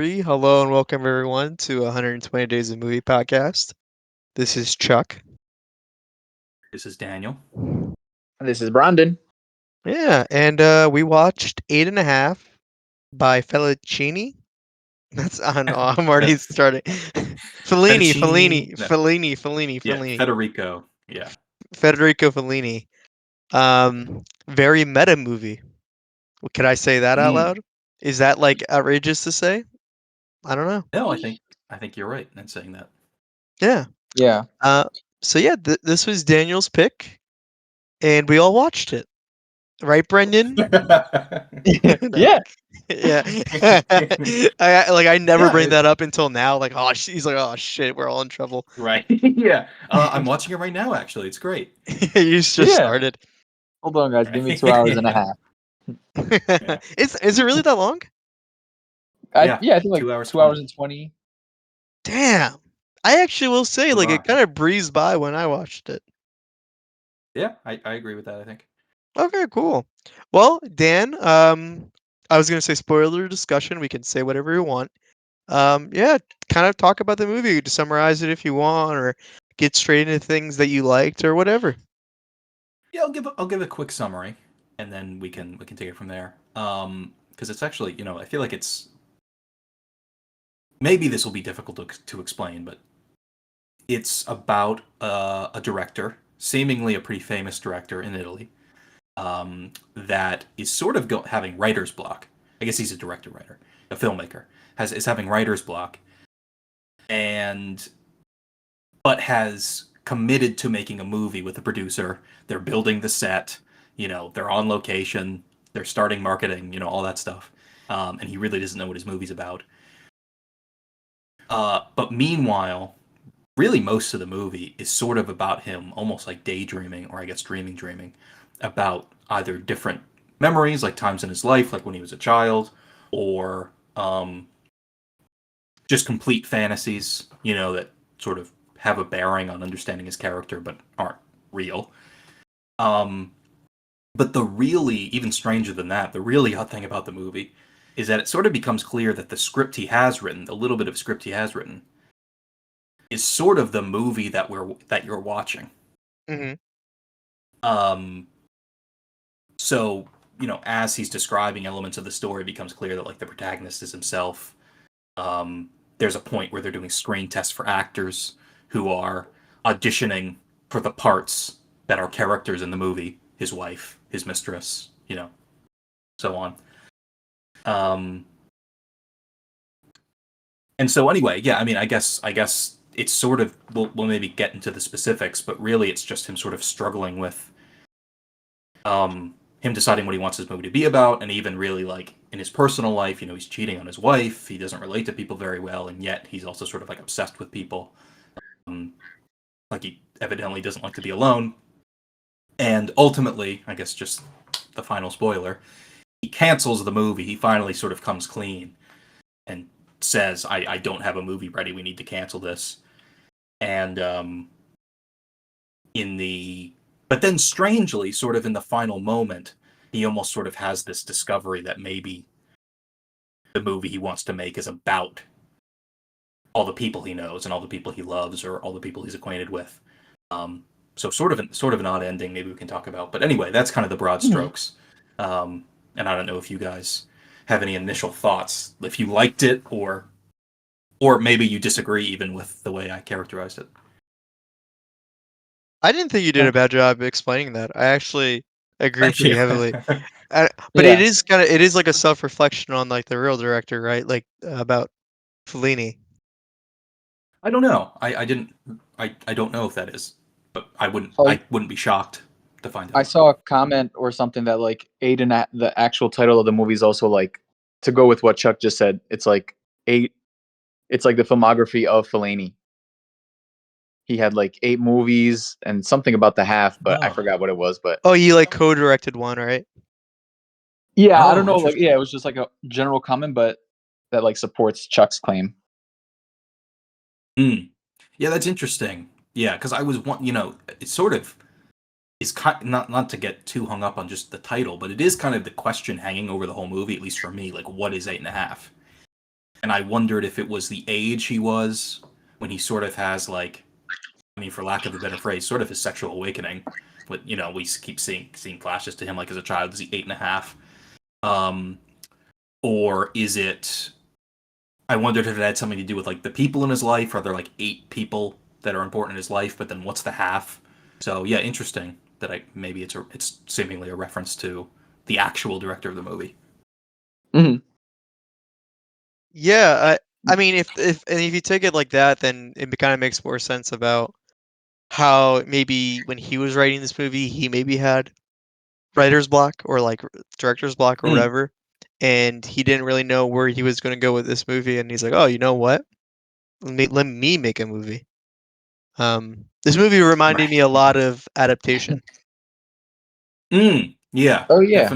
Hello and welcome everyone to 120 Days of Movie Podcast. This is Chuck. This is Daniel. This is Brandon. Yeah, and we watched Eight and a Half by Fellini. That's I don't know. I'm already starting. Fellini, Fettuccine. Fellini, No. Fellini, Fellini, Yeah, Fellini. Federico. Yeah. Federico Fellini. Very meta movie. Could I say that out Mm. loud? Is that like outrageous to say? I don't know. No, I think you're right in saying that. Yeah. Yeah. Uh, this was Daniel's pick, and we all watched it. Right, Brendan? Yeah. Yeah. I never Yeah. bring that up until now. Like, oh, he's like, oh shit, we're all in trouble. Right. Yeah. I'm watching it right now. Actually, it's great. You just Yeah. started. Hold on, guys. Give me 2 hours and a half. Is it really that long? I think like 2 hours 2 hours 20. and 20. Damn. I actually will say, like, it Bizarre. kind of breezed by when I watched it. Yeah, I agree with that. I think. Okay, cool. Well, Dan, I was gonna say spoiler discussion. We can say whatever we want. Yeah, kind of talk about the movie, to summarize it if you want, or get straight into things that you liked or whatever. Yeah, I'll give a quick summary, and then we can take it from there. Because it's actually, I feel like it's maybe this will be difficult to explain, but it's about a director, seemingly a pretty famous director in Italy, that is sort of having writer's block. I guess he's a writer, a filmmaker, is having writer's block, and but has committed to making a movie with a producer. They're building the set, they're on location, they're starting marketing, all that stuff, and he really doesn't know what his movie's about. But meanwhile, really most of the movie is sort of about him almost like daydreaming, or I guess dreaming about either different memories, like times in his life, like when he was a child, or just complete fantasies, that sort of have a bearing on understanding his character but aren't real. But the really, even stranger than that, the really odd thing about the movie is that it sort of becomes clear that the script he has written, the little bit of script he has written, is sort of the movie that you're watching. Mm-hmm. So, as he's describing elements of the story, it becomes clear that like the protagonist is himself. There's a point where they're doing screen tests for actors who are auditioning for the parts that are characters in the movie, his wife, his mistress, so on. And so anyway, yeah, I mean, I guess it's sort of we'll maybe get into the specifics, but really it's just him sort of struggling with him deciding what he wants his movie to be about, and even really like in his personal life, he's cheating on his wife, he doesn't relate to people very well, and yet he's also sort of like obsessed with people. Like he evidently doesn't like to be alone. And ultimately, I guess just the final spoiler, he cancels the movie. He finally sort of comes clean and says, I don't have a movie ready, we need to cancel this. And but then strangely, sort of in the final moment, he almost sort of has this discovery that maybe the movie he wants to make is about all the people he knows and all the people he loves, or all the people he's acquainted with. So sort of an odd ending. Maybe we can talk about. But anyway, that's kind of the broad strokes. And I don't know if you guys have any initial thoughts, if you liked it, or maybe you disagree even with the way I characterized it. I didn't think you did a bad job explaining that. I actually agree Thank pretty you. heavily. But Yeah. it is like a self-reflection on like the real director, right? Like about Fellini. I don't know. I don't know if that is, but I wouldn't be shocked to find I out. saw a comment or something that like Aiden, the actual title of the movie is also like, to go with what Chuck just said. It's like it's like the filmography of Fellini. He had like 8 movies and something about the half, but I Oh. forgot what it was. But Oh, you like co-directed one, right? yeah, I don't Oh, know. Like, interesting. yeah, it was just like a general comment, but that like supports Chuck's claim. Yeah, that's interesting. Yeah, because I was it sort of is not to get too hung up on just the title, but it is kind of the question hanging over the whole movie, at least for me. Like, what is 8.5? and I wondered if it was the age he was when he sort of has like, I mean, for lack of a better phrase, sort of his sexual awakening. But we keep seeing flashes to him like as a child. Is he 8.5? Or is it? I wondered if it had something to do with like the people in his life. Are there like 8 people that are important in his life? But then what's the half? So yeah, interesting that maybe it's seemingly a reference to the actual director of the movie. Hmm. Yeah, I mean, if you take it like that, then it kind of makes more sense about how maybe when he was writing this movie, he maybe had writer's block or like director's block or Mm. whatever, and he didn't really know where he was going to go with this movie, and he's like, oh, you know what? Let me make a movie. This movie reminded Right. me a lot of Adaptation. Yeah. Oh yeah.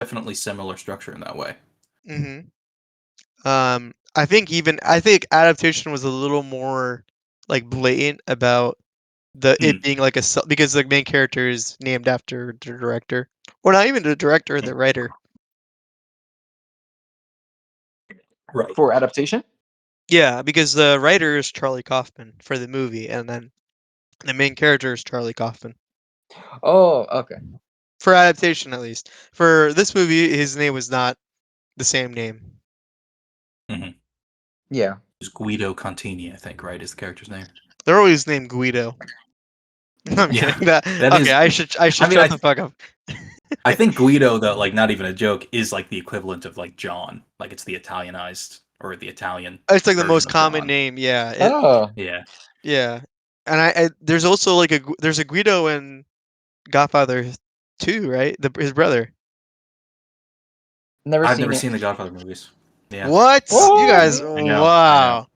Definitely similar structure in that way. Hmm. I think Adaptation was a little more like blatant about it being like because the main character is named after the director, or not even the director, the writer. Right. For Adaptation. Yeah, because the writer is Charlie Kaufman for the movie, and then the main character is Charlie Kaufman Oh, okay. for Adaptation, at least. For this movie, his name was not the same name. Mm-hmm. Yeah. It's Guido Contini, I think, right? Is the character's name? They're always named Guido. I'm Yeah, kidding. That, that okay, is. I should I mean, shut the fuck up. I think Guido, though, like not even a joke, is like the equivalent of like John. Like it's the Italianized or the Italian It's like the most version of common John. name. Yeah. Oh, Yeah. Yeah. And there's also like there's a Guido in Godfather 2, right? His brother. never I've seen never it. seen the Godfather movies. Yeah. What? You What? guys, I know. I know. wow.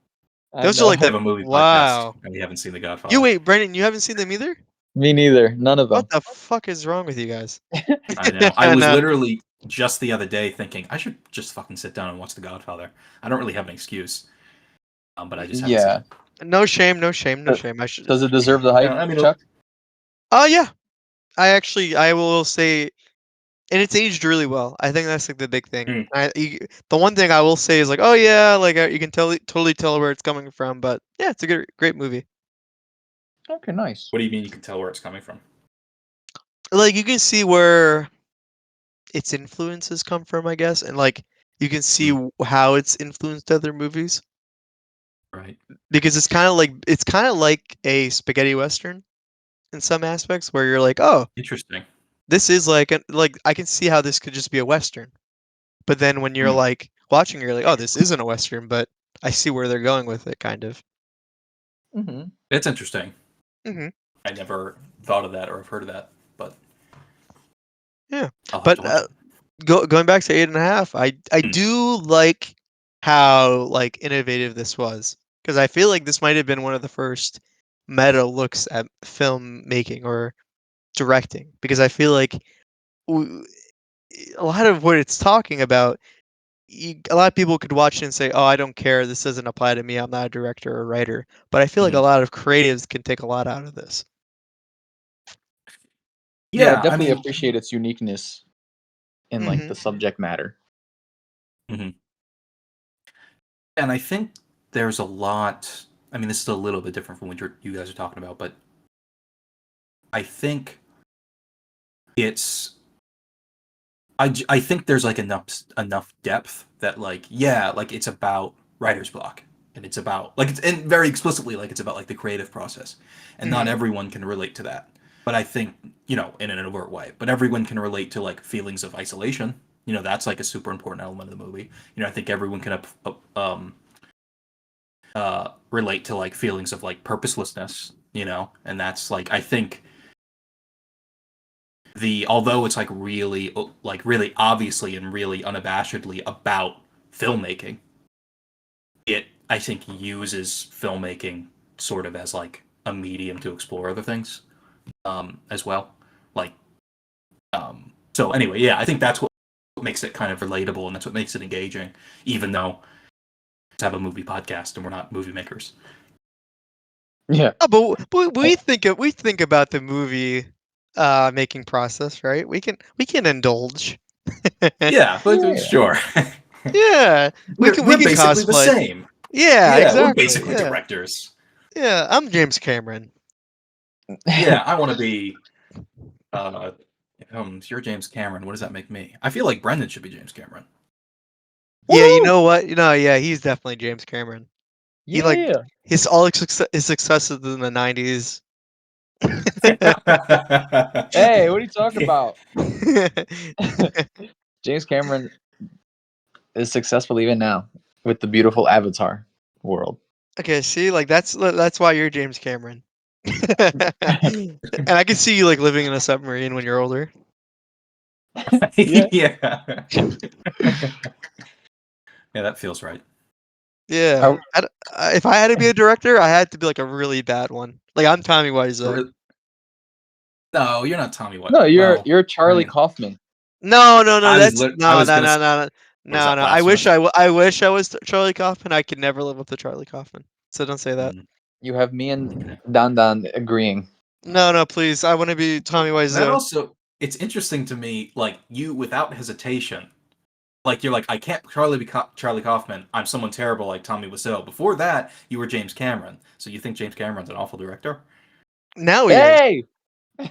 I Those are know. like We have the a movie podcast, wow. and we haven't seen the You Godfather. wait, Brendan, you haven't seen them either? Me neither. None of them. What the fuck is wrong with you guys? I know. I was No. literally just the other day thinking I should just fucking sit down and watch The Godfather. I don't really have an excuse, but I just haven't seen Yeah. it. No shame, no shame, no Does shame. I should. does it deserve the hype, I mean, Chuck? Oh yeah. I will say, and it's aged really well. I think that's like the big thing. Mm. The one thing I will say is like, oh yeah, like you can totally tell where it's coming from, but yeah, it's a great movie. Okay, nice. What do you mean you can tell where it's coming from? Like you can see where its influences come from, I guess, and like you can see how it's influenced other movies Right. because it's kind of like a spaghetti western in some aspects where you're like, oh, Interesting. this is like I can see how this could just be a western. But then when you're Hmm. like watching, you're like, oh, this isn't a western, but I see where they're going with it, kind of. Hmm. It's interesting. Hmm. I never thought of that or have heard of that, but Yeah, I'll have but to watch it. going back to 8.5, I Hmm. do like how like innovative this was because I feel like this might have been one of the first meta looks at filmmaking or directing because I feel like w- a lot of what it's talking about, a lot of people could watch it and say, "Oh, I don't care. This doesn't apply to me. I'm not a director or writer." But I feel like Mhm. a lot of creatives can take a lot out of this. Yeah, Yeah, I definitely mean, appreciate its uniqueness in like Hmm. the subject matter. mhm. And I think there's a lot. I mean, this is a little bit different from what you guys are talking about, but I think it's. I think there's like enough depth that like yeah like it's about writer's block and it's about like it's and very explicitly like it's about like the creative process and not Hmm. everyone can relate to that, but I think in an overt way, but everyone can relate to like feelings of isolation. That's like a super important element of the movie. I think everyone can relate to like feelings of like purposelessness, and that's like I think although it's like really obviously and really unabashedly about filmmaking, it I think uses filmmaking sort of as like a medium to explore other things as well. Like so anyway, yeah, I think that's what makes it kind of relatable and that's what makes it engaging, even though we have a movie podcast and we're not movie makers. Yeah. Oh, but we think about the movie making process, right? We can indulge. Yeah, but Yeah. sure. Yeah, we We're can basically the cosplay. same. Yeah, Yeah, we're exactly. basically Yeah, directors. yeah. I'm James Cameron. Yeah, I want to be. You're James Cameron. What does that make me? I feel like Brendan should be James Cameron. Yeah, you Woo! know what? Yeah, he's definitely James Cameron. He like Yeah. his successes in the '90s. Hey, what are you talking about? James Cameron is successful even now with the beautiful Avatar world. Okay, see, like that's why you're James Cameron. And I can see you like living in a submarine when you're older. Yeah. Yeah. Yeah, that feels right. Yeah. Are- If I had to be a director, I had to be like a really bad one. Like I'm Tommy Wiseau. No, you're not Tommy What? no, Well, you're I Charlie mean, Kaufman. No. I was That's lit- I no, was no, gonna. no, no, Was no, that no. I wish blasphemous? I wish I was Charlie Kaufman. I could never live up to Charlie Kaufman. So don't say that. Mm. You have me and Dan Dan agreeing. No, please. I want to be Tommy That Wiseau. also, it's interesting to me. Like you, without hesitation, like you're like, I can't be Charlie Kaufman. I'm someone terrible like Tommy Wiseau. Before that, you were James Cameron. So you think James Cameron's an awful director? Now he is. Hey,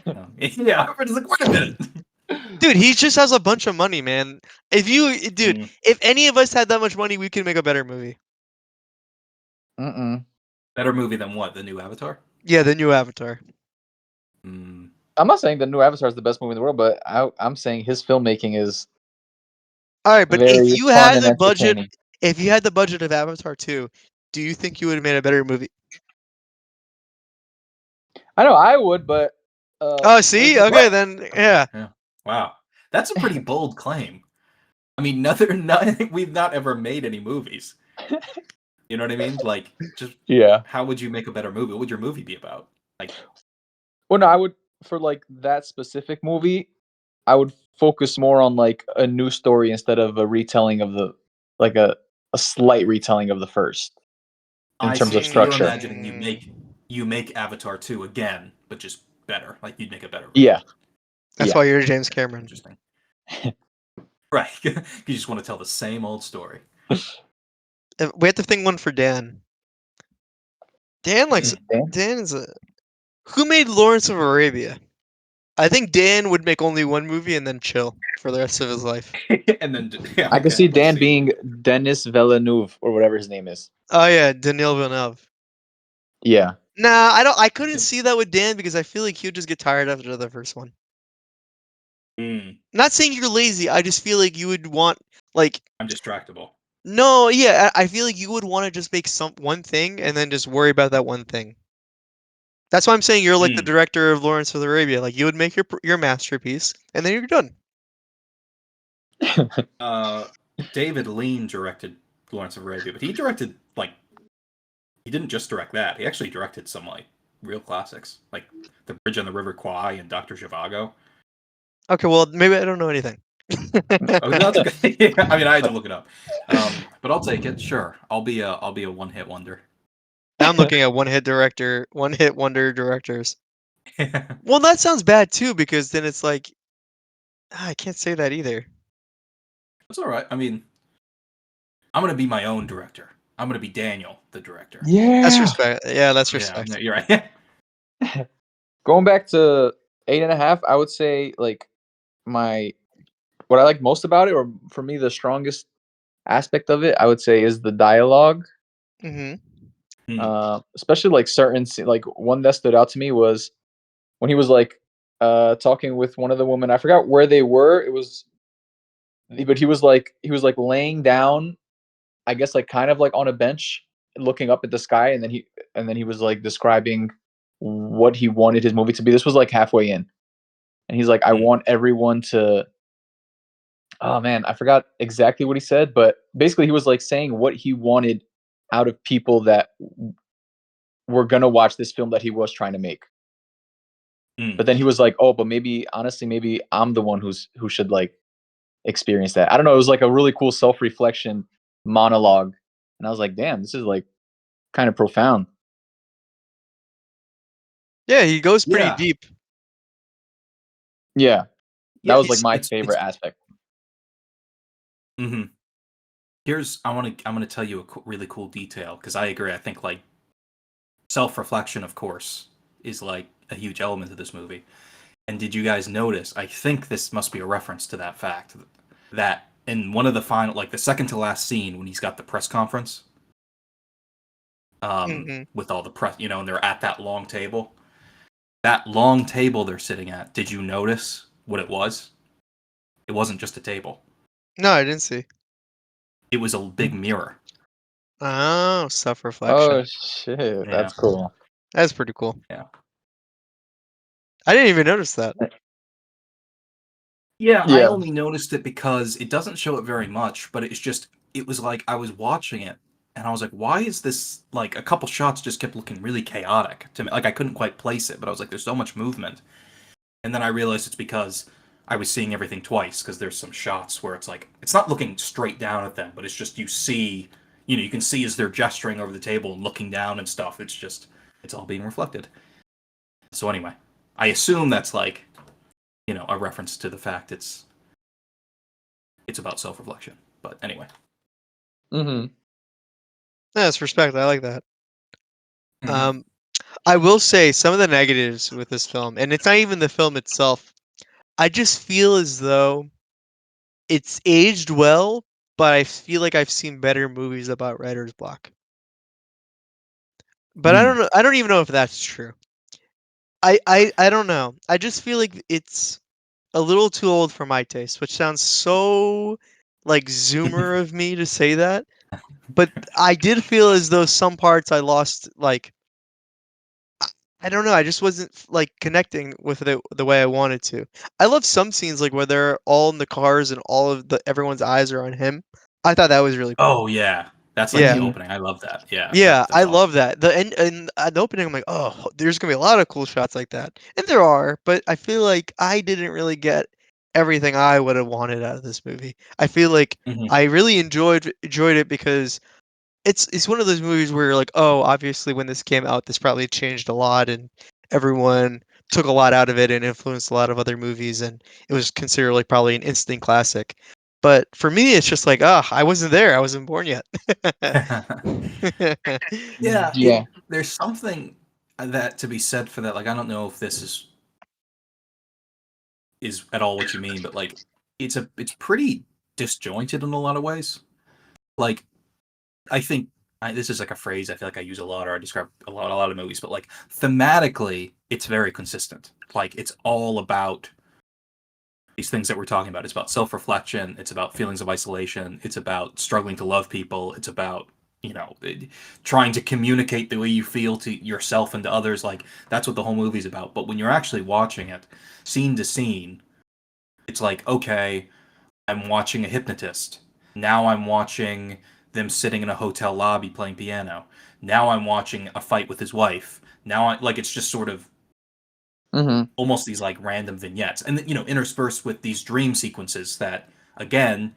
Yeah, I'm just like, wait a minute. Dude, he just has a bunch of money, man. Dude, Mm, if any of us had that much money, we could make a better movie. Mm-mm. better movie than what? The new Avatar? Yeah, the new Avatar. Mm, I'm not saying the new Avatar is the best movie in the world, but I'm saying his filmmaking is All right, but very fun and entertaining. if you had the budget of Avatar 2, do you think you would have made a better movie? I know I would, but Oh, where's see? the Okay, what? then Okay, yeah. yeah. Wow, that's a pretty bold claim. I mean, we've not ever made any movies. You know what I mean? Like, just yeah. how would you make a better movie? What would your movie be about? Like, Well, no, I would for like that specific movie. I would focus more on like a new story instead of a retelling of the like a slight retelling of the first in I terms see. of So you're structure. imagining you make Avatar 2 again, but just better. Like you'd make a better version. Yeah, That's yeah. why you're James Cameron. Interesting. Right. You just want to tell the same old story. We have to think one for Dan. Dan likes Dan? Dan is a who made Lawrence of Arabia? I think Dan would make only one movie and then chill for the rest of his life. And then, yeah, I could okay, see let's Dan see. being Denis Villeneuve or whatever his name is. Oh yeah, Denis Villeneuve. Yeah. Nah, I couldn't see that with Dan because I feel like he would just get tired after the first one. Mm, Not saying you're lazy. I just feel like you would want like I'm distractible. no, yeah. I feel like you would want to just make one thing and then just worry about that one thing. That's why I'm saying you're like the Mm. director of Lawrence of Arabia. Like you would make your masterpiece and then you're done. David Lean directed Lawrence of Arabia, but he directed like he didn't just direct that. He actually directed some like real classics, like The Bridge on the River Kwai and Doctor Zhivago. Okay, well maybe I don't know anything. Oh, that's okay. I mean, I had to look it up, but I'll take it. Sure, I'll be a one-hit wonder. Now I'm looking at one hit wonder directors. Well, that sounds bad too because then it's like I can't say that either. That's all right. I mean, I'm gonna be my own director. I'm gonna be Daniel, the director. That's Yeah. respect. Yeah, that's Yeah, respect. you're right. Going back to 8.5, I would say like my what I like most about it, or for me the strongest aspect of it, I would say is the dialogue. Mhm. Hmm. Especially like like one that stood out to me was when he was like talking with one of the women. I forgot where they were. But he was like laying down, I guess like kind of like on a bench, looking up at the sky, and then he was like describing what he wanted his movie to be. This was like halfway in, and he's like, I Hmm. want everyone to. Oh man, I forgot exactly what he said, but basically he was like saying what he wanted out of people that were gonna watch this film that he was trying to make. Hmm. But then he was like, "Oh, but maybe honestly, maybe I'm the one who should like experience that." I don't know. It was like a really cool self reflection monologue, and I was like, "Damn, this is like kind of profound." Yeah, he goes pretty Yeah, deep. Yeah, that yeah. was like It's my it's favorite aspect. hmm I'm gonna tell you a really cool detail because I agree. I think like self-reflection, of course, is like a huge element of this movie. And did you guys notice? I think this must be a reference to that fact that in one of the final, like the second to last scene when he's got the press conference, Hmm. with all the press, and they're at that long table. That long table they're sitting at. Did you notice what it was? It wasn't just a table. No, I didn't see. It was a big mirror. Oh, Oh self-reflection. shit, Yeah, that's cool. That's pretty cool. yeah. I didn't even notice that. Yeah, I Yeah. only noticed it because it doesn't show it very much, but it was like I was watching it and I was like, why is this like a couple shots just kept looking really chaotic to me? Like I couldn't quite place it, but I was like, there's so much movement. And then I realized it's because I was seeing everything twice because there's some shots where it's like it's not looking straight down at them, but it's just you can see as they're gesturing over the table and looking down and stuff. It's all being reflected. So anyway, I assume that's like a reference to the fact it's about self-reflection. But anyway. Mm-hmm. That's respect. I like that. Mhm. Um, I will say some of the negatives with this film, and it's not even the film itself. I just feel as though it's aged well, but I feel like I've seen better movies about writer's block. But I don't Mm. know. I don't even know if that's true. I don't know. I just feel like it's a little too old for my taste, which sounds so like Zoomer of me to say that. But I did feel as though some parts I lost like I don't know. I just wasn't like connecting with it the way I wanted to. I love some scenes like where they're all in the cars and all of the everyone's eyes are on him. I thought that was really cool. Oh yeah, that's like the Yeah. Mm-hmm. opening. I love that. Yeah, Yeah, I that's awesome. love that. The and at the opening, I'm like, oh, there's gonna be a lot of cool shots like that, and there are. But I feel like I didn't really get everything I would have wanted out of this movie. I feel like Hmm. I really enjoyed it because it's one of those movies where you're like, oh, obviously when this came out, this probably changed a lot, and everyone took a lot out of it and influenced a lot of other movies, and it was considered like probably an instant classic. But for me, it's just like, ah, I wasn't there. I wasn't born yet. Yeah, Yeah. there's something that to be said for that. Like I don't know if this is at all what you mean, but like it's pretty disjointed in a lot of ways. Like I think this is like a phrase I feel like I use a lot or I describe a lot of movies, but like thematically, it's very consistent. Like it's all about these things that we're talking about. It's about self-reflection. It's about feelings of isolation. It's about struggling to love people. It's about trying to communicate the way you feel to yourself and to others. Like that's what the whole movie's about. But when you're actually watching it, scene to scene, it's like okay, I'm watching a hypnotist. Now I'm watching them sitting in a hotel lobby playing piano. Now I'm watching a fight with his wife. Now I like it's just sort of Mm-hmm. almost these like random vignettes and interspersed with these dream sequences that again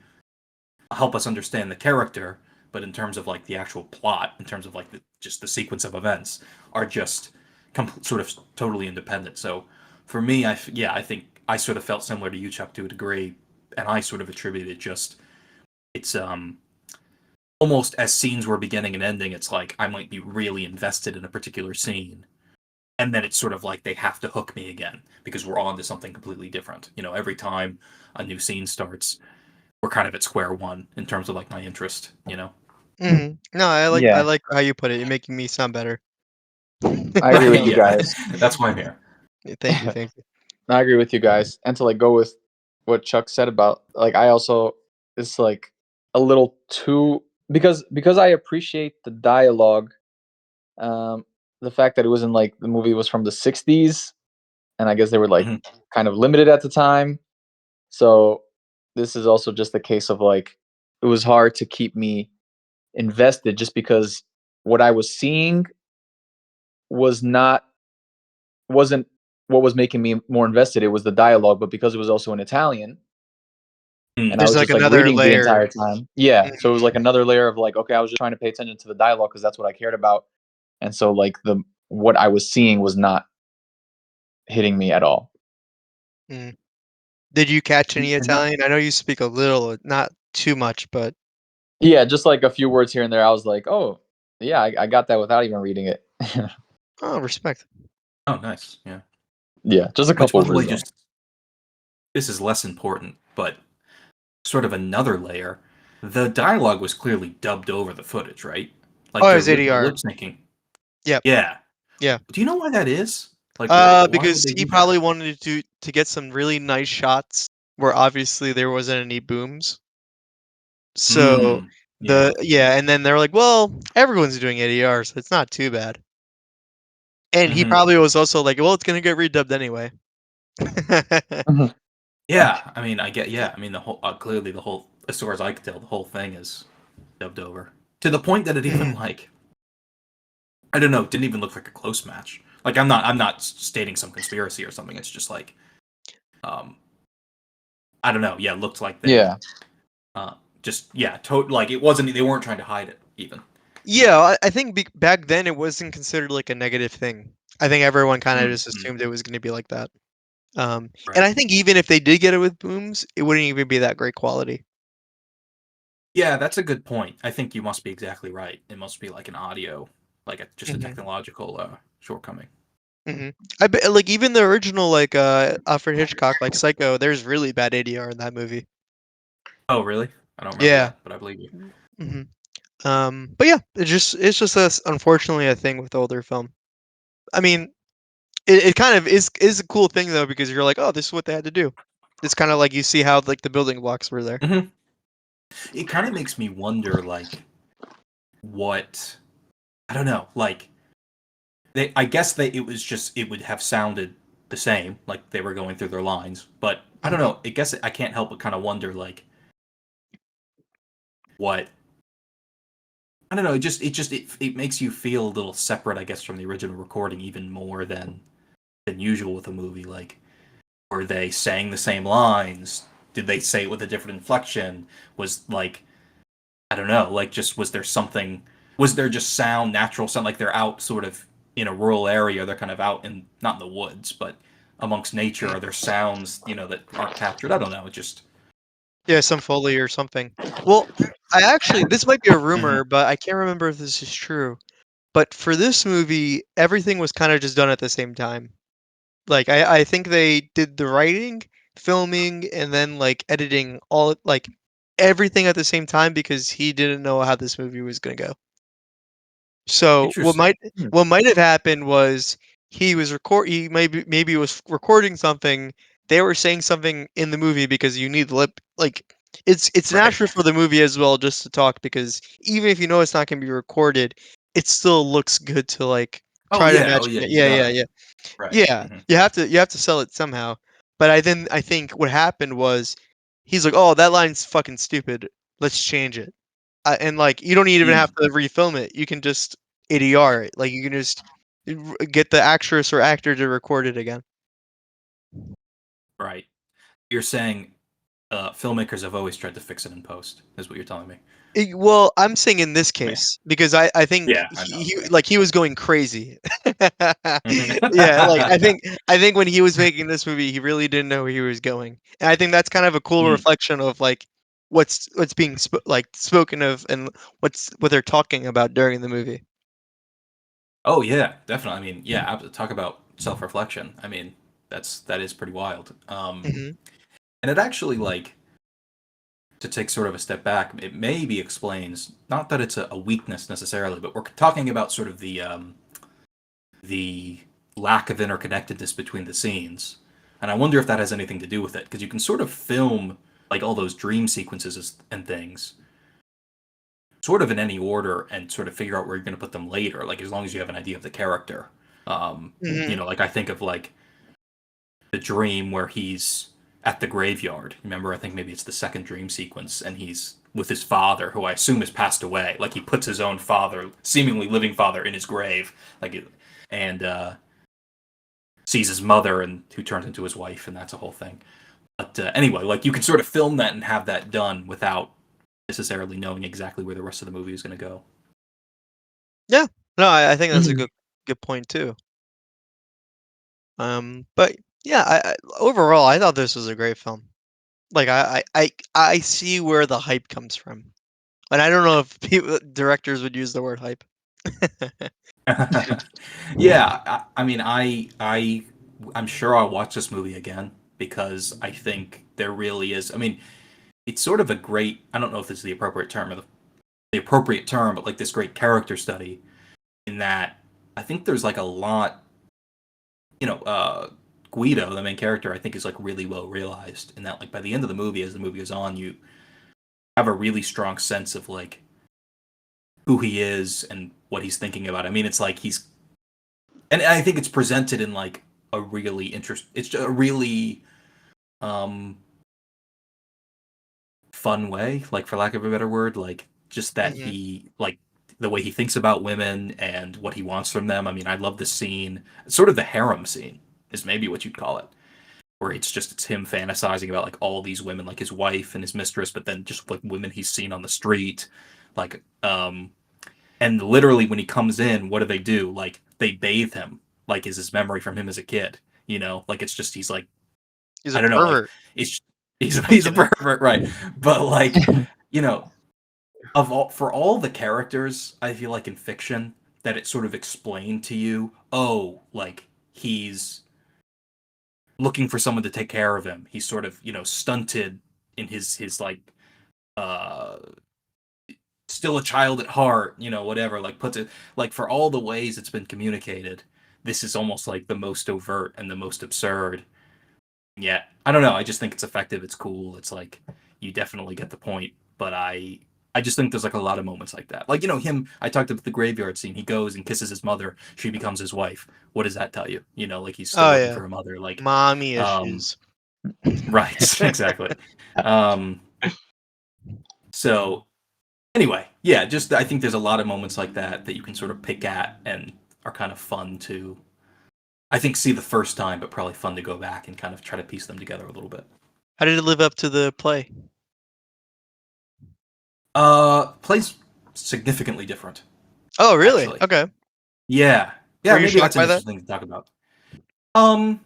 help us understand the character, but in terms of like the actual plot, in terms of like just the sequence of events are just sort of totally independent. So for me, I think I sort of felt similar to you, Chuck, to a degree, and I sort of attributed just it's almost as scenes were beginning and ending. It's like I might be really invested in a particular scene, and then it's sort of like they have to hook me again because we're on to something completely different. Every time a new scene starts, we're kind of at square one in terms of like my interest. Mhm. No, I Yeah. like how you put it. You're making me sound better. I agree with you Yeah, guys. that's why I'm here. Thank you, thank you. I agree with you guys. And to like go with what Chuck said about like I also it's like a little too because I appreciate the dialogue, um, the fact that it was in like the movie was from the 60s and I guess they were like Mhm. kind of limited at the time. So this is also just a case of like it was hard to keep me invested just because what I was seeing was not wasn't what was making me more invested. It was the dialogue, but because it was also in Italian, and Mm. I There's was like just like another reading the layer. entire time. Yeah, so it was Mhm. like another layer of like, okay, I was just trying to pay attention to the dialogue because that's what I cared about, and so like the what I was seeing was not hitting me at all. Mm. Did you catch any And that Italian? I know you speak a little, not too much, but Yeah, just like a few words here and there. I was like, oh, yeah, I got that without even reading it. Oh, respect. Oh, nice. Yeah. Yeah, just a Which, by couple the way, words though. just this is less important, but sort of another layer. The dialogue was clearly dubbed over the footage, right? Like Oh, it was the ADR. lip syncing. Yep. Yeah. Yeah. Do you know why that is? Like, why would Because they he do that? probably wanted to get some really nice shots where obviously there wasn't any booms. So Mm, yeah. and then they're like, well, everyone's doing ADR, so it's not too bad. And he Hmm. probably was also like, well, it's gonna get redubbed anyway. Mhm. Yeah. I mean, I get. Yeah. I mean, the whole clearly the whole, as far as I could tell, the whole thing is dubbed over to the point that it even Mhm. like, I don't know, didn't even look like a close match. Like I'm not stating some conspiracy or something. It's just like, um, I don't know. Yeah, it looked like they Yeah. uh, just yeah, like it wasn't. They weren't trying to hide it even. Yeah, I think back then it wasn't considered like a negative thing. I think everyone kind of just Mm-hmm. assumed it was gonna be like that. And Right. I think even if they did get it with booms, it wouldn't even be that great quality. Yeah, that's a good point. I think you must be exactly right. It must be like an audio, like just a Hmm. technological shortcoming. Hmm. I bet, like even the original, like Alfred Hitchcock, like Psycho, there's really bad ADR in that movie. Oh, really? I don't remember Yeah. that, but I believe you. Hmm. But yeah, it's just unfortunately a thing with older film. I mean, it kind of is a cool thing though because you're like, oh, this is what they had to do. It's kind of like you see how like the building blocks were there. Hmm. It kind of makes me wonder, like, what I don't know, like I guess it was just it would have sounded the same, like they were going through their lines, but I don't Hmm. know. I guess I can't help but kind of wonder, like, what I don't know. It makes you feel a little separate, I guess, from the original recording, even more than usual with a movie. Like, were they saying the same lines? Did they say it with a different inflection? Was like, I don't know, like, just was there something? Was there just sound, natural sound? Like they're out sort of in a rural area. They're kind of out in not in the woods, but amongst nature. Are there sounds that aren't captured? I don't know. It just Yeah, some Foley or something. Well, I actually this might be a Mhm. rumor, but I can't remember if this is true. But for this movie, everything was kind of just done at the same time. Like I think they did the writing, filming, and then like editing all like everything at the same time because he didn't know how this movie was gonna go. So Interesting. Hmm. what might have happened was he maybe was recording something. They were saying something in the movie because you need lip like it's Right. natural for the movie as well just to talk because even if you know it's not gonna be recorded, it still looks good to like Oh try to yeah. Oh imagine yeah. it. You Yeah, yeah, gotta. yeah. Right. Yeah, Hmm. you have to sell it somehow. But I think what happened was he's like, "Oh, that line's fucking stupid. Let's change it." And like you don't even have Mm, to refilm it. You can just ADR it. Like you can just get the actress or actor to record it again. right. You're saying filmmakers have always tried to fix it in post. Is what you're telling me. Well, I'm saying in this I mean, case because I think yeah. I know. he Right. like he was going crazy. Mhm. Yeah, like I think when he was making this movie, he really didn't know where he was going, and I think that's kind of a cool Mm. reflection of like what's being spoken of and what they're talking about during the movie. Oh yeah, definitely. I mean, yeah. Talk about self-reflection. I mean, that is pretty wild. Hmm. And it actually, like, to take sort of a step back, it maybe explains not that it's a weakness necessarily, but we're talking about sort of the lack of interconnectedness between the scenes. And I wonder if that has anything to do with it, because you can sort of film like all those dream sequences and things sort of in any order and sort of figure out where you're going to put them later, like as long as you have an idea of the character. Hmm. Like I think of like the dream where he's at the graveyard. Remember, I think maybe it's the second dream sequence, and he's with his father, who I assume has passed away. Like he puts his own father, seemingly living father, in his grave, and sees his mother, and who turns into his wife, and that's a whole thing. But anyway, like you can sort of film that and have that done without necessarily knowing exactly where the rest of the movie is going to go. Yeah, no, I think that's a Mhm. good point too. But yeah, overall I thought this was a great film. Like I see where the hype comes from. And I don't know if directors would use the word hype. Yeah, I mean, I'm sure I'll watch this movie again because I think there really is. I mean, it's sort of a great. I don't know if this is the appropriate term or the appropriate term, but like this great character study in that I think there's like a lot. Guido, the main character, I think is like really well realized in that like by the end of the movie, as the movie goes on, you have a really strong sense of like who he is and what he's thinking about. I mean, it's like and I think it's presented in like a really it's just a really um fun way, like for lack of a better word, like just that Mhm. he like the way he thinks about women and what he wants from them. I mean, I love the scene, sort of the harem scene is maybe what you'd call it, where it's him fantasizing about like all these women, like his wife and his mistress, but then just like women he's seen on the street, like and literally when he comes in, what do? Like they bathe him, like is his memory from him as a kid, like it's just he's like He's I a don't know, like pervert. it's he's a Kidding. pervert, right? But like you know, for all the characters, I feel like in fiction that it sort of explained to you, oh, like he's looking for someone to take care of him. He's sort of, stunted in his like uh still a child at heart, whatever, like puts it like for all the ways it's been communicated, this is almost like the most overt and the most absurd. Yeah, I don't know. I just think it's effective. It's cool. It's like you definitely get the point. But I just think there's like a lot of moments like that. Like him. I talked about the graveyard scene. He goes and kisses his mother. She becomes his wife. What does that tell you? Like he's still Oh looking yeah, for a mother. Like, mommy um, issues. right, exactly. Um, so anyway, yeah, just I think there's a lot of moments like that you can sort of pick at and are kind of fun to I think see the first time, but probably fun to go back and kind of try to piece them together a little bit. How did it live up to the play? Plays significantly different, Oh really? actually. Okay. Yeah. Were Yeah, you maybe shocked that's an by that? interesting thing to talk about. Um,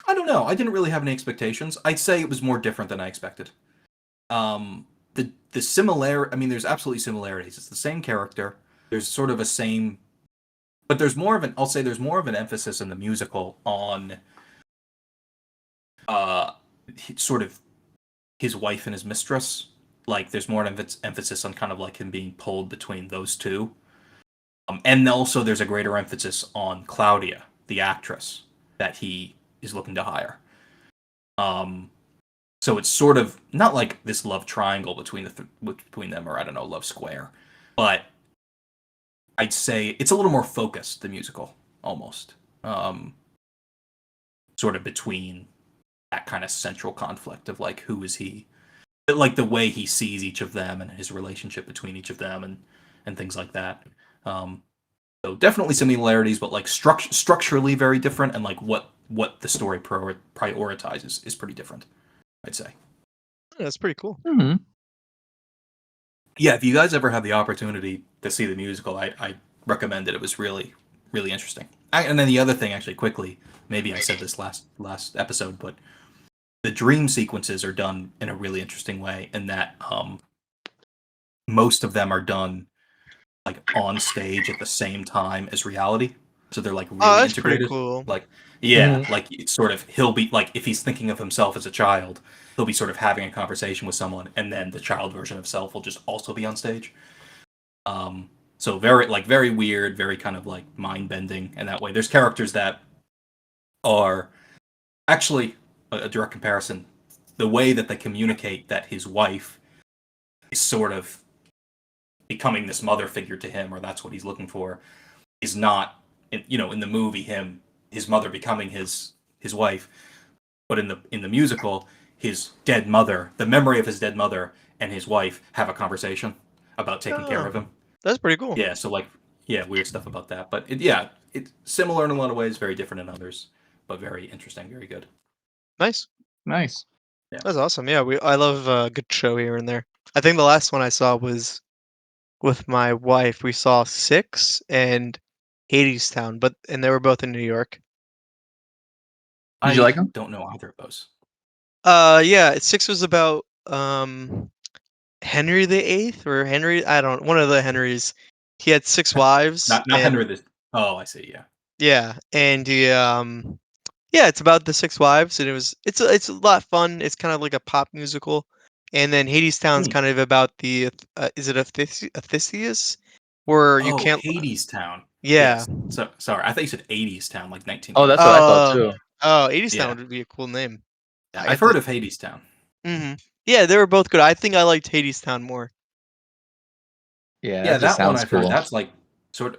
I don't know. I didn't really have any expectations. I'd say it was more different than I expected. The similar I mean, there's absolutely similarities. It's the same character. There's sort of a same but there's more of an I'll say there's more of an emphasis in the musical on uh sort of his wife and his mistress. Like there's more emphasis on kind of like him being pulled between those two. And also there's a greater emphasis on Claudia, the actress that he is looking to hire. Um, so it's sort of not like this love triangle between them, or I don't know, love square, but I'd say it's a little more focused, the musical, almost. Um, Sort of between that kind of central conflict of like who is he, but like the way he sees each of them and his relationship between each of them and things like that. Um, So definitely similarities, but like structurally very different, and like what the story prioritizes is pretty different. I'd say. Yeah, that's pretty cool. Hmm. Yeah, if you guys ever have the opportunity to see the musical, I recommend it. It was really really interesting. And then the other thing, actually, quickly, maybe I said this last episode, but the dream sequences are done in a really interesting way, in that most of them are done like on stage at the same time as reality. So they're like Oh, really that's pretty integrated. cool. Like, yeah, Mhm. like it's sort of he'll be like if he's thinking of himself as a child, he'll be sort of having a conversation with someone, and then the child version of himself will just also be on stage. Um, so very weird, very kind of like mind bending in that way. There's characters that are actually a direct comparison. The way that they communicate that his wife is sort of becoming this mother figure to him, or that's what he's looking for, is not in the movie his mother becoming his wife, but in the musical his dead mother, the memory of his dead mother and his wife have a conversation about taking care Oh, of him. that's pretty cool. Yeah, so like yeah, weird stuff about that, but it's similar in a lot of ways, very different in others, but very interesting, very good. Nice. Nice. Yeah. That's awesome. Yeah, I love a good show here and there. I think the last one I saw was with my wife. We saw Six and Hadestown, and they were both in New York. Did you I like them? don't know either of those. Yeah, Six was about Henry the Eighth or Henry, I don't, one of the Henrys. He had 6 wives, Not and Henry the. Oh, I see. Yeah. yeah, and he yeah, it's about the 6 wives, and it's a lot of fun. It's kind of like a pop musical, and then Hades Town's Hmm. kind of about the is it Theseus, where you Oh, can't, Hades Town. yeah. Yes. So sorry, I thought you said 80s Town, like Oh, 1980. that's what I thought Oh, too. oh, Hades Yeah. Town would be a cool name. Yeah, I I've have heard to. of Hades Town. Yeah, they were both good. I think I liked Hades Town more. Yeah, Yeah, that just that one sounds I've heard. cool. That's like sort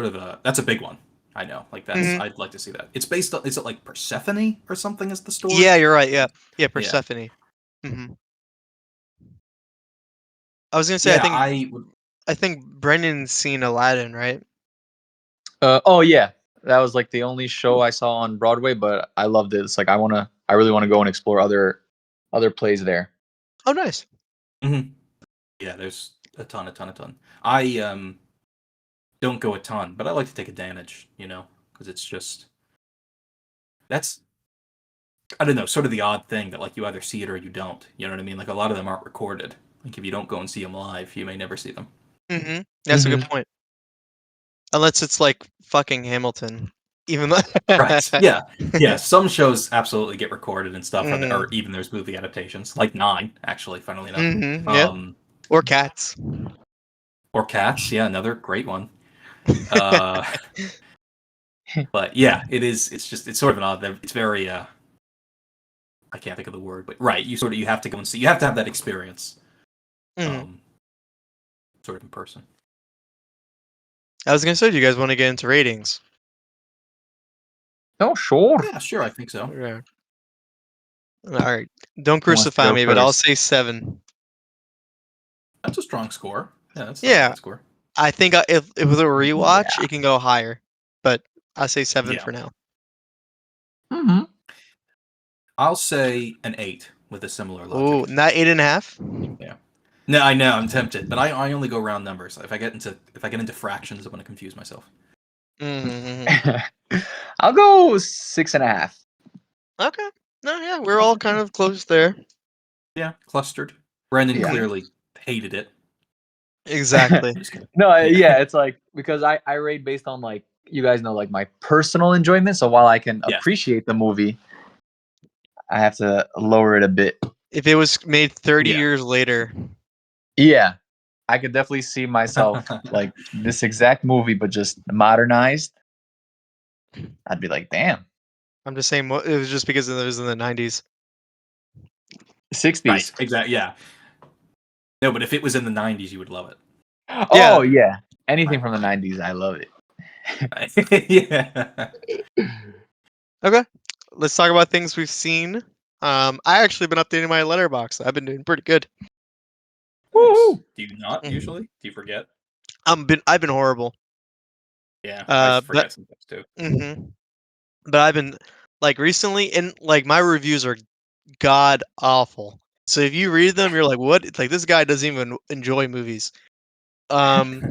of a that's a big one. I know. Like that's Mhm. I'd like to see that. It's based on, is it like Persephone or something is the story? Yeah, you're right. Yeah, yeah, Yeah. Persephone. Mhm. I was gonna say, Yeah, I would I think Brendan's seen Aladdin, right? Oh yeah, that was like the only show I saw on Broadway, but I loved it. It's like I really want to go and explore other plays there. Oh, nice. Mhm. Yeah, there's a ton. I don't go a ton, but I like to take advantage, because it's just that's I don't know, sort of the odd thing that like you either see it or you don't. You know what I mean? Like a lot of them aren't recorded. Like if you don't go and see them live, you may never see them. That's a good Mhm. point. Unless it's like fucking Hamilton, even though. Right. Yeah. Yeah. Some shows absolutely get recorded and stuff, or Mhm. even there's movie adaptations, like Nine, actually, funnily enough. Yeah. Um, Or Cats. or Cats, yeah, another great one. Uh, but yeah, it is. It's sort of an odd. It's very. I can't think of the word, but right. You have to go and see. You have to have that experience. Mhm. Sort of in person. I was gonna say, do you guys want to get into ratings? Oh sure. Yeah, sure. I think so. Yeah. All right. Don't Who wants to crucify go me, but I'll first? say 7. That's a strong score. Yeah, that's not a Yeah, bad score. I think if with a Yeah. rewatch, it can go higher, but I'll say 7 Yeah. for now. Mm-hmm. I'll say an 8 with a similar Ooh, logic. not 8.5. Yeah. No, I know I'm tempted, but I only go round numbers. If I get into fractions, I'm gonna confuse myself. I'll go 6.5. Okay. No, yeah, we're all kind of close there. Yeah, clustered. Brendan Yeah. clearly hated it. Exactly. Just kidding. No, Yeah. yeah, it's like because I rate based on like you guys know like my personal enjoyment. So while I can Yes. appreciate the movie, I have to lower it a bit. If it was made 30 Yeah. years later, Yeah, I could definitely see myself like this exact movie, but just modernized. I'd be like, damn, I'm just saying it was just because it was in the 90s. 60s. Right. Exactly. Yeah. No, but if it was in the 90s, you would love it. Oh yeah, anything Right. from the 90s, I love it. Yeah. Okay. Let's talk about things we've seen. I actually been updating my letterbox. I've been doing pretty good. Nice. Woohoo! Do you not Mhm. usually? Do you forget? I've been horrible. Yeah, I forget sometimes too. But I've been like recently, and like my reviews are god awful. So if you read them, you're like, what? It's like this guy doesn't even enjoy movies. So